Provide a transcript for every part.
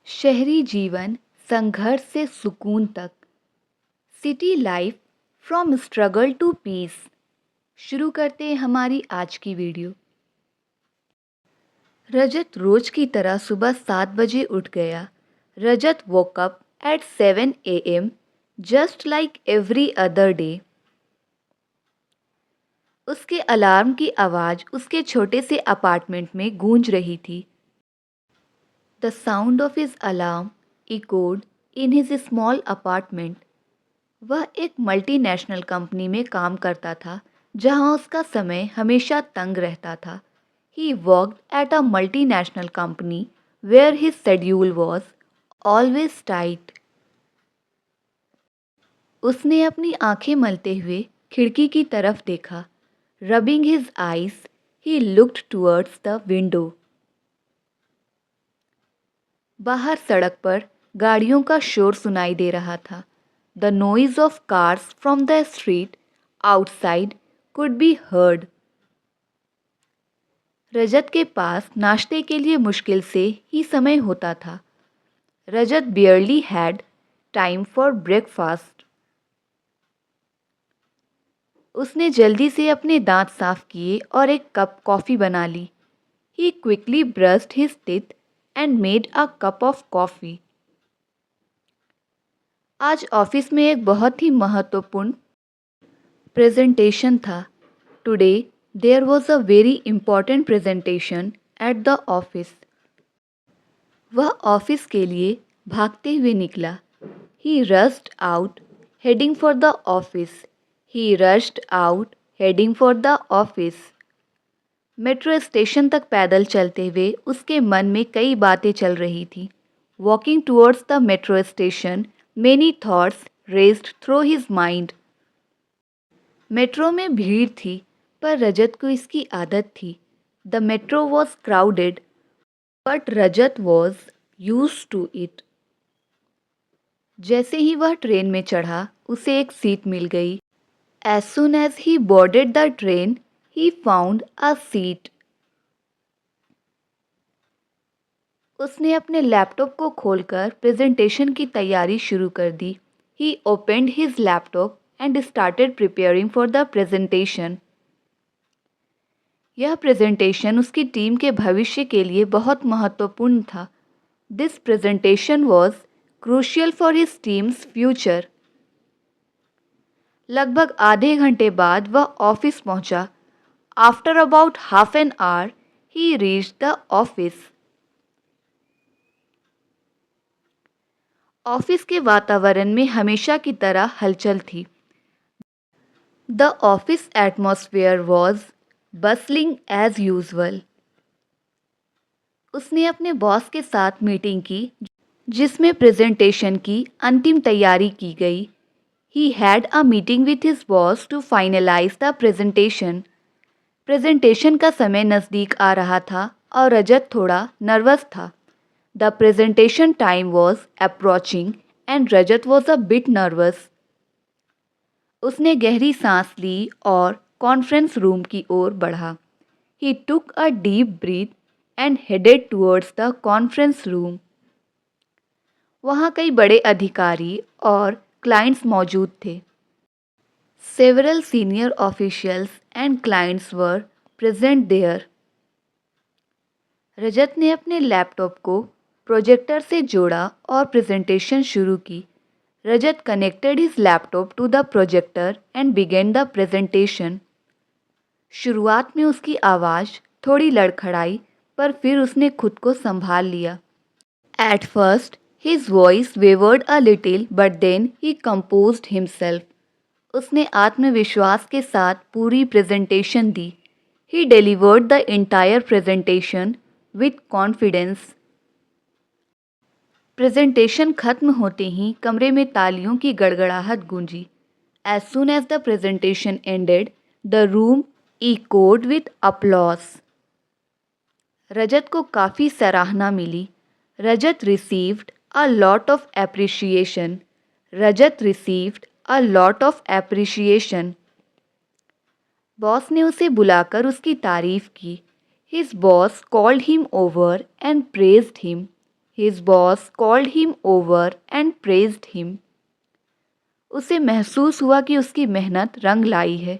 शहरी जीवन संघर्ष से सुकून तक। City life from struggle to peace. शुरू करते हैं हमारी आज की वीडियो। रजत रोज की तरह सुबह 7 बजे उठ गया। रजत woke up at 7 a.m. just like every other day. उसके अलार्म की आवाज़ उसके छोटे से अपार्टमेंट में गूंज रही थी। The sound of his alarm echoed in his small apartment. वह एक मल्टीनेशनल कंपनी में काम करता था जहां उसका समय हमेशा तंग रहता था। He worked at a multinational company where his schedule was always tight. उसने अपनी आंखें मलते हुए खिड़की की तरफ देखा। Rubbing his eyes, he looked towards the window. बाहर सड़क पर गाड़ियों का शोर सुनाई दे रहा था। The noise of cars from the street outside could be heard. रजत के पास नाश्ते के लिए मुश्किल से ही समय होता था। रजत barely had time for breakfast. उसने जल्दी से अपने दांत साफ किए और एक कप कॉफ़ी बना ली। He quickly brushed his teeth and made a cup of coffee. आज ऑफिस में एक बहुत ही महत्वपूर्ण प्रेजेंटेशन था। Today there was a very important presentation at the office. वह ऑफिस के लिए भागते हुए निकला। He rushed out heading for the office. He rushed out heading for the office. Metro station तक पैदल चलते हुए उसके मन में कई बातें चल रही थी। Walking towards the metro station many thoughts raced through his mind. Metro में भीड़ थी पर रजत को इसकी आदत थी। The metro was crowded but Rajat was used to it. जैसे ही वह ट्रेन में चढ़ा उसे एक सीट मिल गई। As soon as he boarded the train he found a seat. उसने अपने लैपटॉप को खोलकर प्रेजेंटेशन की तैयारी शुरू कर दी। He opened his laptop and started preparing for the presentation. यह प्रेजेंटेशन उसकी टीम के भविष्य के लिए बहुत महत्वपूर्ण था। This presentation was crucial for his team's future. लगभग आधे घंटे बाद वह ऑफिस पहुंचा। After about half an hour he reached the office. Office के वातावरण में हमेशा की तरह हलचल थी। The office atmosphere was bustling as usual. उसने अपने बॉस के साथ मीटिंग की जिसमें प्रेजेंटेशन की अंतिम तैयारी की गई। He had a meeting with his boss to finalise the presentation. Presentation का समय नज़दीक आ रहा था और रजत थोड़ा नर्वस था। The presentation time was approaching and Rajat was a bit nervous. उसने गहरी सांस ली और कॉन्फ्रेंस रूम की ओर बढ़ा। He took a deep breath and headed towards the conference room. वहाँ कई बड़े अधिकारी और क्लाइंट्स मौजूद थे। Several senior officials and clients were present there. Rajat ने अपने लैपटॉप को प्रोजेक्टर से जोड़ा और प्रेजेंटेशन शुरू की। Rajat connected his laptop to the projector and began the presentation. शुरुआत में उसकी आवाज़ थोड़ी लड़खड़ाई पर फिर उसने खुद को संभाल लिया। At first his voice wavered a little but then he composed himself. उसने आत्मविश्वास के साथ पूरी प्रेजेंटेशन दी। He delivered the entire presentation with confidence. Presentation खत्म होते ही कमरे में तालियों की गड़गड़ाहट गूंजी। As soon as the presentation ended the room echoed with applause. Rajat को काफ़ी सराहना मिली। Rajat received a lot of appreciation. Rajat received a lot of appreciation. Boss ने उसे बुलाकर उसकी तारीफ की। His boss called him over and praised him. His boss called him over and praised him. उसे महसूस हुआ कि उसकी मेहनत रंग लाई है.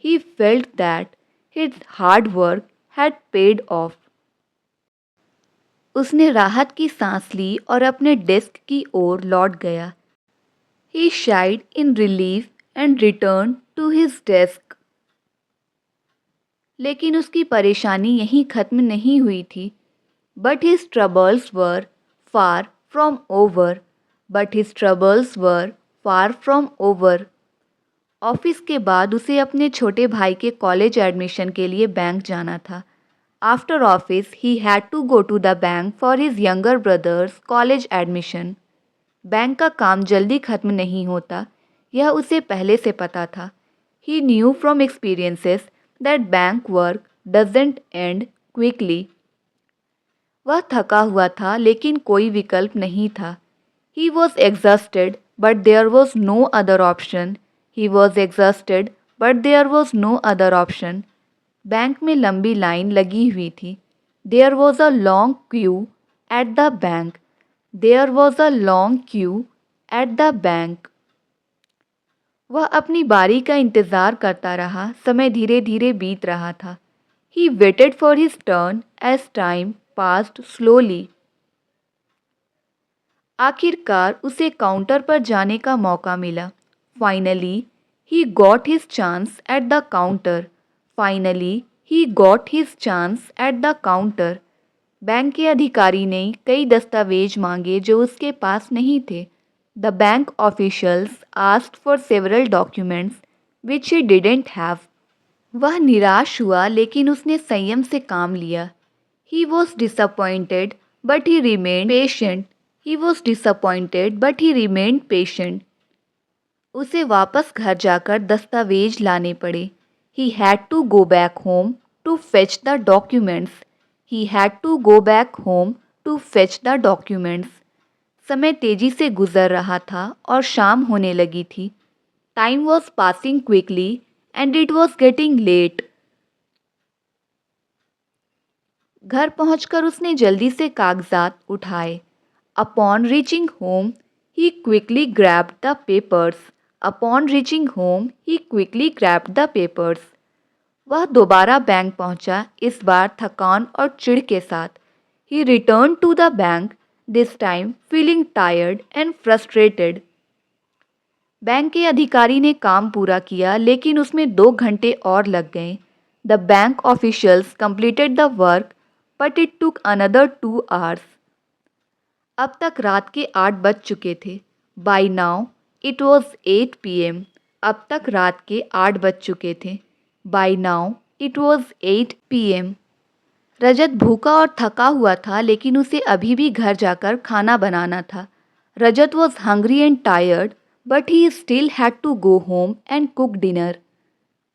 He felt that his hard work had paid off. उसने राहत की सांस ली और अपने डेस्क की ओर लौट गया. He sighed in relief and returned to his desk. लेकिन उसकी परेशानी यहीं खत्म नहीं हुई थी. But his troubles were far from over. But his troubles were far from over. Office के बाद उसे अपने छोटे भाई के कॉलेज एडमिशन के लिए बैंक जाना था. After office he had to go to the bank for his younger brother's college admission. Bank का काम जल्दी खत्म नहीं होता, यह उसे पहले से पता था. He knew from experiences that bank work doesn't end quickly. वह थका हुआ था लेकिन कोई विकल्प नहीं था. He was exhausted but there was no other option. He was exhausted, but there was no other option. Bank में लंबी लाइन लगी हुई थी. There was a long queue at the bank. There was a long queue at the bank. वह अपनी बारी का इंतज़ार करता रहा. समय धीरे धीरे बीत रहा था. He waited for his turn as time passed slowly. आखिरकार उसे काउंटर पर जाने का मौका मिला. Finally, he got his chance at the counter. Finally, he got his chance at the counter. Bank के अधिकारी ने कई दस्तावेज मांगे जो उसके पास नहीं थे. The bank officials asked for several documents which he didn't have. वह निराश हुआ लेकिन उसने संयम से काम लिया. He was disappointed, but he remained patient. He was disappointed, but he remained patient. उसे वापस घर जाकर दस्तावेज लाने पड़े. He had to go back home to fetch the documents. He had to go back home to fetch the documents. समय तेजी से गुजर रहा था और शाम होने लगी थी. Time was passing quickly and it was getting late. घर पहुंचकर उसने जल्दी से कागजात उठाए. Upon reaching home, he quickly grabbed the papers. Upon reaching home, he quickly grabbed the papers. वह दोबारा बैंक पहुंचा, इस बार थकान और चिढ़ के साथ. He returned to the bank, this time feeling tired and frustrated. Bank के अधिकारी ने काम पूरा किया लेकिन उसमें 2 घंटे और लग गए. The bank officials completed the work, but it took another 2 hours. अब तक रात के 8 बज चुके थे. By now, it was 8 p.m. अब तक रात के 8 बज चुके थे. By now, it was 8 p.m. रजत भूखा और थका हुआ था लेकिन उसे अभी भी घर जाकर खाना बनाना था. रजत was hungry and tired, but he still had to go home and cook dinner.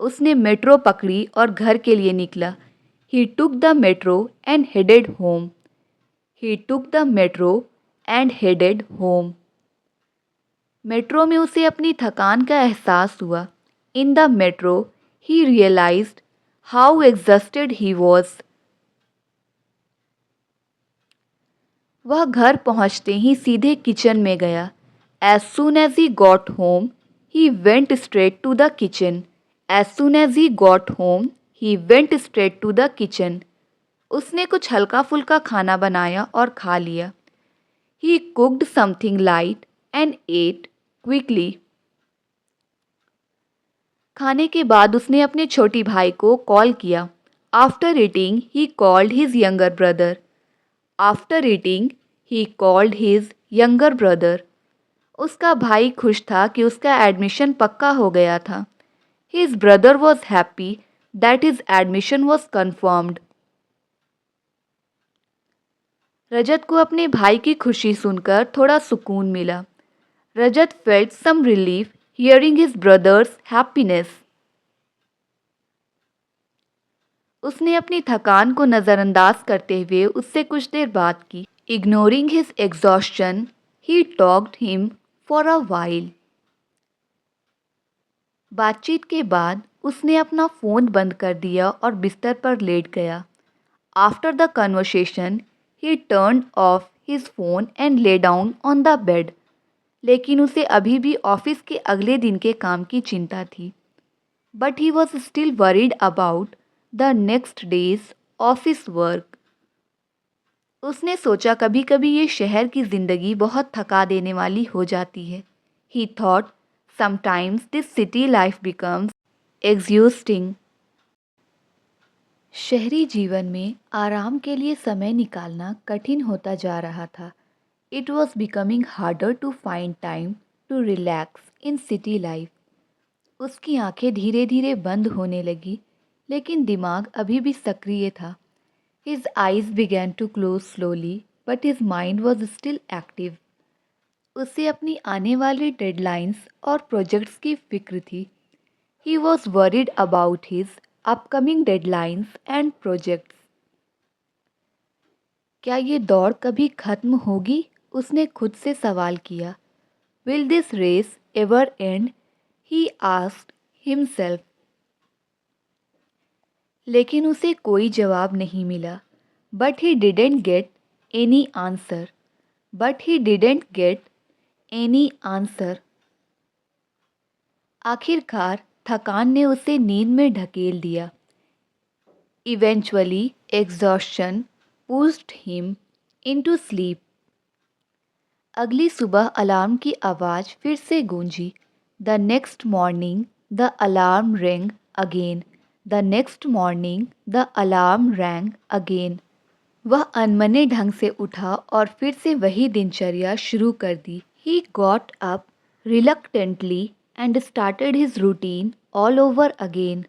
उसने मेट्रो पकड़ी और घर के लिए निकला. He took the metro and headed home. He took the metro and headed home. Metro में उसे अपनी थकान का एहसास हुआ. In the metro he realised how exhausted he was. वह घर पहुंचते ही सीधे किचन में गया. As soon as he got home he went straight to the kitchen. As soon as he got home he went straight to the kitchen. उसने कुछ हल्का फुल्का खाना बनाया और खा लिया. He cooked something light and ate quickly. खाने के बाद उसने अपने छोटी भाई को कॉल किया. After eating he called his younger brother. After eating he called his younger brother. उसका भाई खुश था कि उसका एडमिशन पक्का हो गया था. His brother was happy that his admission was confirmed. Rajat को अपने भाई की खुशी सुनकर थोड़ा सुकून मिला. रजत felt some relief hearing his brother's happiness. उसने अपनी थकान को नज़रअंदाज करते हुए उससे कुछ देर बात की. Ignoring his exhaustion, he talked him for a while. बातचीत के बाद उसने अपना फ़ोन बंद कर दिया और बिस्तर पर लेट गया. After the conversation, he turned off his phone and lay down on the bed. लेकिन उसे अभी भी ऑफिस के अगले दिन के काम की चिंता थी. But he was still worried about the next day's office work. उसने सोचा कभी कभी ये शहर की ज़िंदगी बहुत थका देने वाली हो जाती है. He thought sometimes this city life becomes exhausting. शहरी जीवन में आराम के लिए समय निकालना कठिन होता जा रहा था. It was becoming harder to find time to relax in city life. उसकी आंखें धीरे धीरे बंद होने लगी, लेकिन दिमाग अभी भी सक्रिय था. His eyes began to close slowly, but his mind was still active. उसे अपनी आने वाली डेडलाइंस और प्रोजेक्ट्स की फिक्र थी. He was worried about his upcoming deadlines and projects. क्या ये दौड़ कभी खत्म होगी? उसने खुद से सवाल किया. Will this race ever end? He asked himself. लेकिन उसे कोई जवाब नहीं मिला. But he didn't get any answer. But he didn't get any answer. आखिरकार थकान ने उसे नींद में ढकेल दिया. Eventually, exhaustion pushed him into sleep. अगली सुबह अलार्म की आवाज़ फिर से गूंजी. The next morning, the alarm rang again. The next morning, the alarm rang again. वह अनमने ढंग से उठा और फिर से वही दिनचर्या शुरू कर दी. He got up reluctantly and started his routine all over again.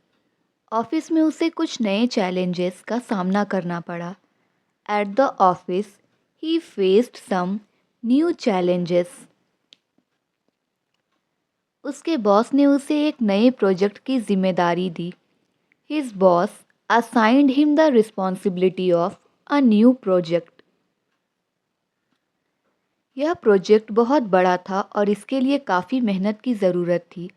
Office में उसे कुछ नए चैलेंजेस का सामना करना पड़ा. At the office, he faced some new challenges. उसके बॉस ने उसे एक नए प्रोजेक्ट की जिम्मेदारी दी. His boss assigned him the responsibility of a new project. यह प्रोजेक्ट बहुत बड़ा था और इसके लिए काफ़ी मेहनत की ज़रूरत थी.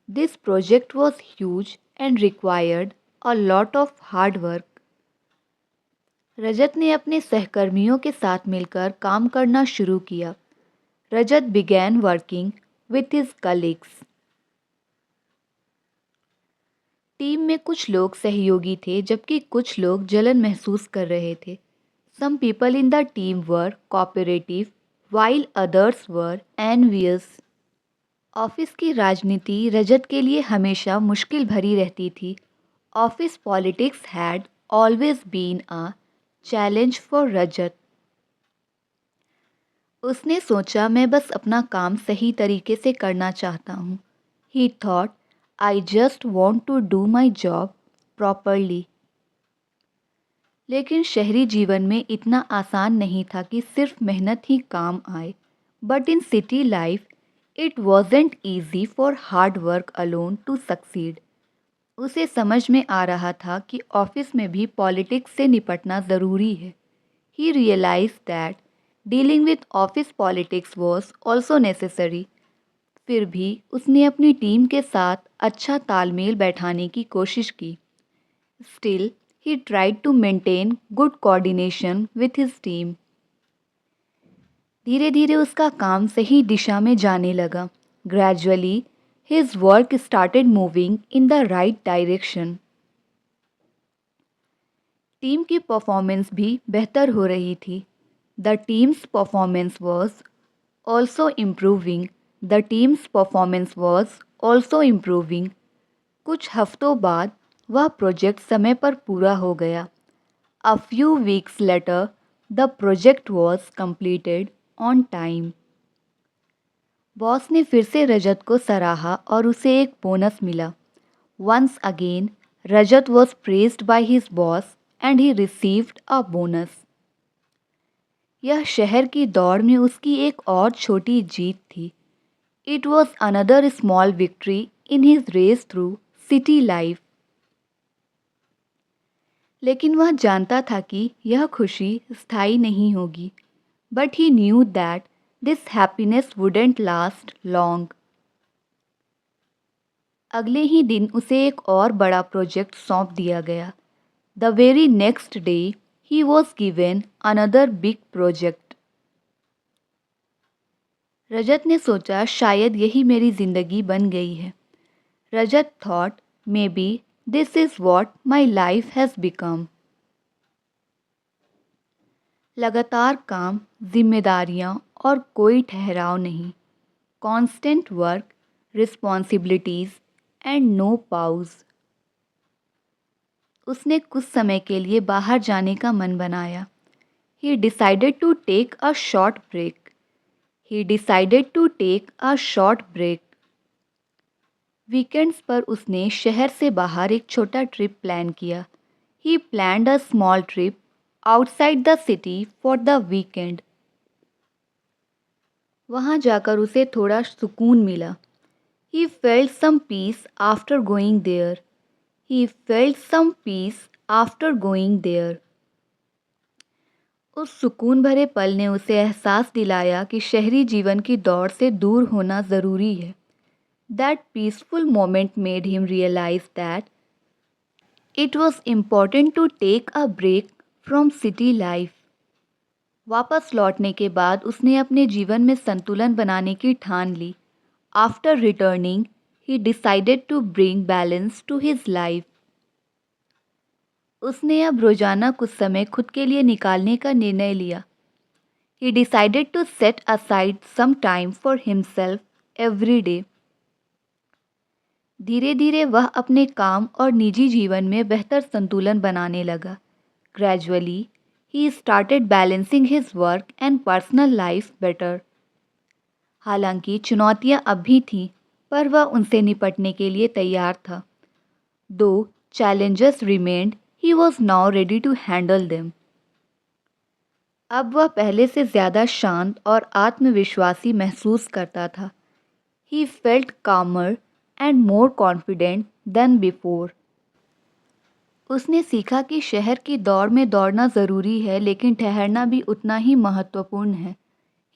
This project was huge and required a lot of hard work. रजत ने अपने सहकर्मियों के साथ मिलकर काम करना शुरू किया. रजत began working with his colleagues. Team में कुछ लोग सहयोगी थे जबकि कुछ लोग जलन महसूस कर रहे थे. Some people in the team were cooperative while others were envious. Office की राजनीति रजत के लिए हमेशा मुश्किल भरी रहती थी. Office politics had always been a challenge for Rajat. उसने सोचा मैं बस अपना काम सही तरीके से करना चाहता हूँ. He thought I just want to do my job properly. लेकिन शहरी जीवन में इतना आसान नहीं था कि सिर्फ मेहनत ही काम आए. But in city life, it wasn't easy for hard work alone to succeed. उसे समझ में आ रहा था कि ऑफिस में भी पॉलिटिक्स से निपटना ज़रूरी है. He realized that dealing with office politics was also necessary. फिर भी उसने अपनी टीम के साथ अच्छा तालमेल बैठाने की कोशिश की. Still, he tried to maintain good coordination with his team. धीरे धीरे उसका काम सही दिशा में जाने लगा. Gradually, his work started moving in the right direction. Team की परफॉर्मेंस भी बेहतर हो रही थी. The team's performance was also improving. The team's performance was also improving. कुछ हफ्तों बाद वह प्रोजेक्ट समय पर पूरा हो गया. A few weeks later, the project was completed on time. Boss ने फिर से रजत को सराहा और उसे एक बोनस मिला. Once again, Rajat was praised by his boss and he received a bonus. यह शहर की दौड़ में उसकी एक और छोटी जीत थी. It was another small victory in his race through city life. लेकिन वह जानता था कि यह खुशी स्थायी नहीं होगी. But he knew that this happiness wouldn't last long. अगले ही दिन उसे एक और बड़ा प्रोजेक्ट सौंप दिया गया. The very next day, he was given another big project. रजत ने सोचा शायद यही मेरी जिंदगी बन गई है। Rajat thought maybe this is what my life has become. लगातार काम, जिम्मेदारियां और कोई ठहराव नहीं। Constant work, responsibilities and no pause. उसने कुछ समय के लिए बाहर जाने का मन बनाया। He decided to take a short break. He decided to take a short break. Weekends पर उसने शहर से बाहर एक छोटा ट्रिप प्लान किया। He planned a small trip outside the city for the weekend. वहाँ जाकर उसे थोड़ा सुकून मिला। He felt some peace after going there. He felt some peace after going there. उस सुकून भरे पल ने उसे एहसास दिलाया कि शहरी जीवन की दौड़ से दूर होना ज़रूरी है। That peaceful moment made him realize that it was important to take a break from city life. वापस लौटने के बाद उसने अपने जीवन में संतुलन बनाने की ठान ली। After returning, he decided to bring balance to his life. उसने अब रोजाना कुछ समय खुद के लिए निकालने का निर्णय लिया। He decided to set aside some time for himself every day. धीरे धीरे वह अपने काम और निजी जीवन में बेहतर संतुलन बनाने लगा। Gradually, he started balancing his work and personal life better. हालांकि चुनौतियां अब भी थीं, पर वह उनसे निपटने के लिए तैयार था। Though challenges remained, he was now ready to handle them. अब वह पहले से ज़्यादा शांत और आत्मविश्वासी महसूस करता था। He felt calmer and more confident than before. उसने सीखा कि शहर की दौड़ में दौड़ना ज़रूरी है, लेकिन ठहरना भी उतना ही महत्वपूर्ण है।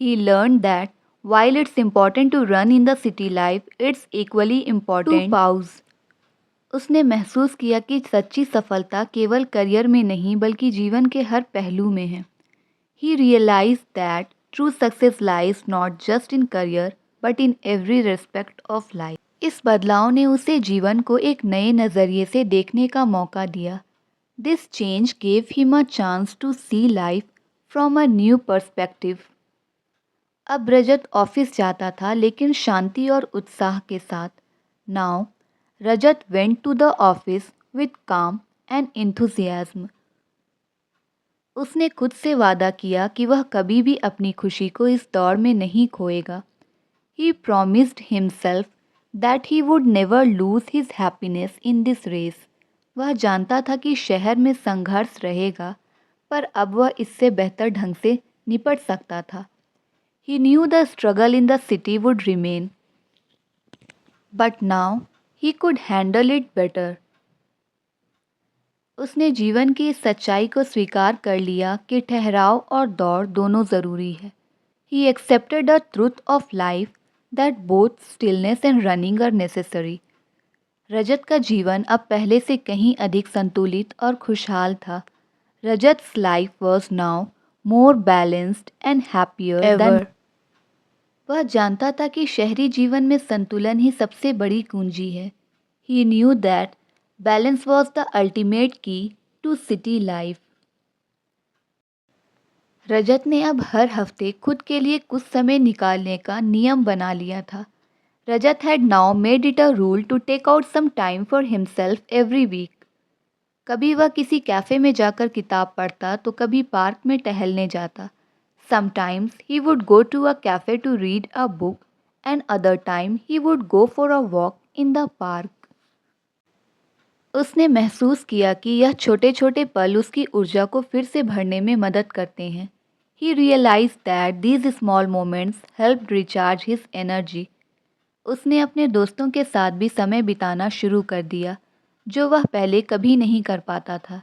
He learned that while it's important to run in the city life, it's equally important to pause. उसने महसूस किया कि सच्ची सफलता केवल करियर में नहीं बल्कि जीवन के हर पहलू में है। He realized that true success lies not just in career but in every respect of life. इस बदलाव ने उसे जीवन को एक नए नज़रिए से देखने का मौका दिया। This change gave him a chance to see life from a new perspective. अब रजत ऑफिस जाता था, लेकिन शांति और उत्साह के साथ। Now, Rajat went to the office with calm and enthusiasm. उसने खुद से वादा किया कि वह कभी भी अपनी खुशी को इस दौड़ में नहीं खोएगा। He promised himself that he would never lose his happiness in this race. वह जानता था कि शहर में संघर्ष रहेगा, पर अब वह इससे बेहतर ढंग से निपट सकता था। He knew the struggle in the city would remain, but now he could handle it better. उसने जीवन की इस सच्चाई को स्वीकार कर लिया कि ठहराव और दौड़ दोनों ज़रूरी है। He accepted the truth of life that both stillness and running are necessary. रजत का जीवन अब पहले से कहीं अधिक संतुलित और खुशहाल था। रजत's life was now more balanced and happier than ever. वह जानता था कि शहरी जीवन में संतुलन ही सबसे बड़ी कुंजी है। He knew that balance was the ultimate key to city life. रजत ने अब हर हफ्ते खुद के लिए कुछ समय निकालने का नियम बना लिया था। रजत had now made it a rule to take out some time for himself every week. कभी वह किसी कैफ़े में जाकर किताब पढ़ता, तो कभी पार्क में टहलने जाता। Sometimes he would go to a cafe to read a book, and other time he would go for a walk in the park. उसने महसूस किया कि यह छोटे छोटे पल उसकी ऊर्जा को फिर से भरने में मदद करते हैं। He realized that these small moments helped recharge his energy. उसने अपने दोस्तों के साथ भी समय बिताना शुरू कर दिया, जो वह पहले कभी नहीं कर पाता था।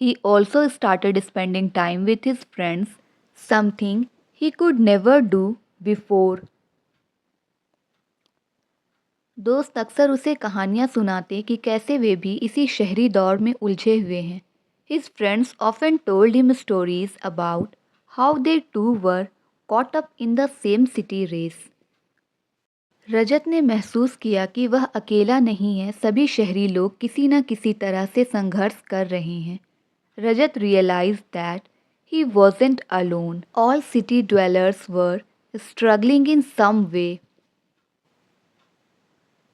He also started spending time with his friends, something he could never do before. दोस्त अक्सर उसे कहानियाँ सुनाते कि कैसे वे भी इसी शहरी दौर में उलझे हुए हैं। His friends often told him stories about how they too were caught up in the same city race. रजत ने महसूस किया कि वह अकेला नहीं है, सभी शहरी लोग किसी न किसी तरह से संघर्ष कर रहे हैं। रजत realized that he wasn't alone. All city dwellers were struggling in some way.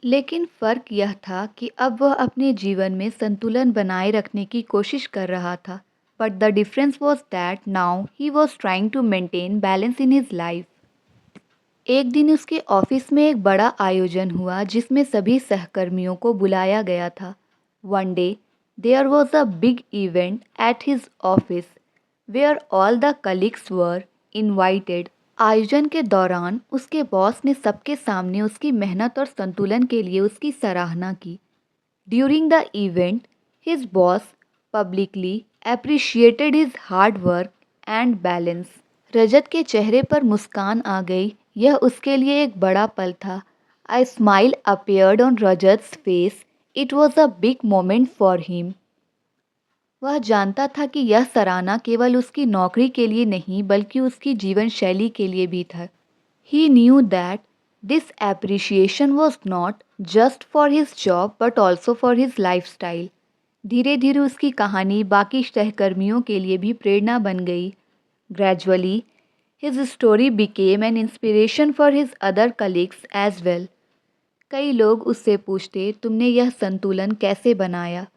लेकिन फ़र्क यह था कि अब वह अपने जीवन में संतुलन बनाए रखने की कोशिश कर रहा था। But the difference was that now he was trying to maintain balance in his life. एक दिन उसके ऑफिस में एक बड़ा आयोजन हुआ जिसमें सभी सहकर्मियों को बुलाया गया था। One day, there was a big event at his office where all the colleagues were invited. आयोजन के दौरान उसके बॉस ने सबके सामने उसकी मेहनत और संतुलन के लिए उसकी सराहना की। During the event, his boss publicly appreciated his hard work and balance. रजत के चेहरे पर मुस्कान आ गई। यह उसके लिए एक बड़ा पल था। A smile appeared on Rajat's face. It was a big moment for him. वह जानता था कि यह सराहना केवल उसकी नौकरी के लिए नहीं बल्कि उसकी जीवन शैली के लिए भी था। He knew that this appreciation was not just for his job but also for his lifestyle. धीरे धीरे उसकी कहानी बाकी सहकर्मियों के लिए भी प्रेरणा बन गई। Gradually, his story became an inspiration for his other colleagues as well. कई लोग उससे पूछते, तुमने यह संतुलन कैसे बनाया?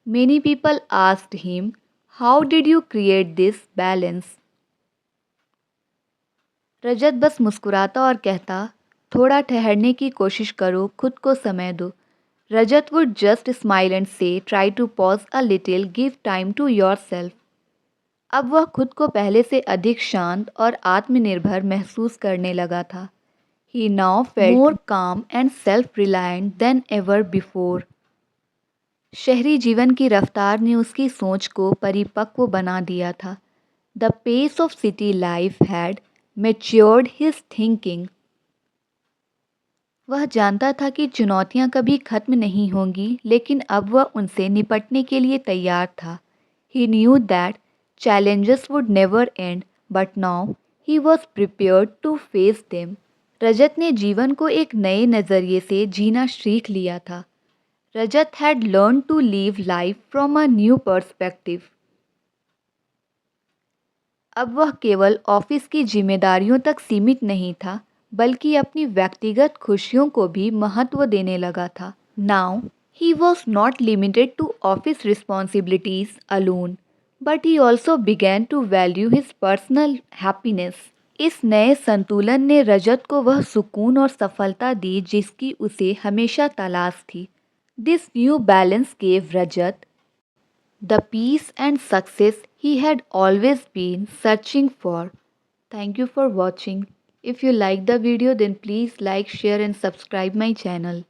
Many people asked him, how did you create this balance? रजत बस मुस्कुराता और कहता, थोड़ा ठहरने की कोशिश करो, खुद को समय दो। रजत would just smile and say, try to pause a little, give time to yourself. अब वह खुद को पहले से अधिक शांत और आत्मनिर्भर महसूस करने लगा था। He now felt more calm and self-reliant than ever before. शहरी जीवन की रफ्तार ने उसकी सोच को परिपक्व बना दिया था। The pace of city life had matured his thinking. वह जानता था कि चुनौतियां कभी खत्म नहीं होंगी, लेकिन अब वह उनसे निपटने के लिए तैयार था। He knew that challenges would never end, but now he was prepared to face them. रजत ने जीवन को एक नए नज़रिए से जीना सीख लिया था। Rajat had learned to live life from a new perspective. अब वह केवल ऑफिस की जिम्मेदारियों तक सीमित नहीं था, बल्कि अपनी व्यक्तिगत खुशियों को भी महत्व देने लगा था। Now, he was not limited to office responsibilities alone, but he also began to value his personal happiness. इस नए संतुलन ने रजत को वह सुकून और सफलता दी जिसकी उसे हमेशा तलाश थी। This new balance gave Rajat the peace and success he had always been searching for. Thank you for watching. If you like the video, then please like, share and subscribe my channel.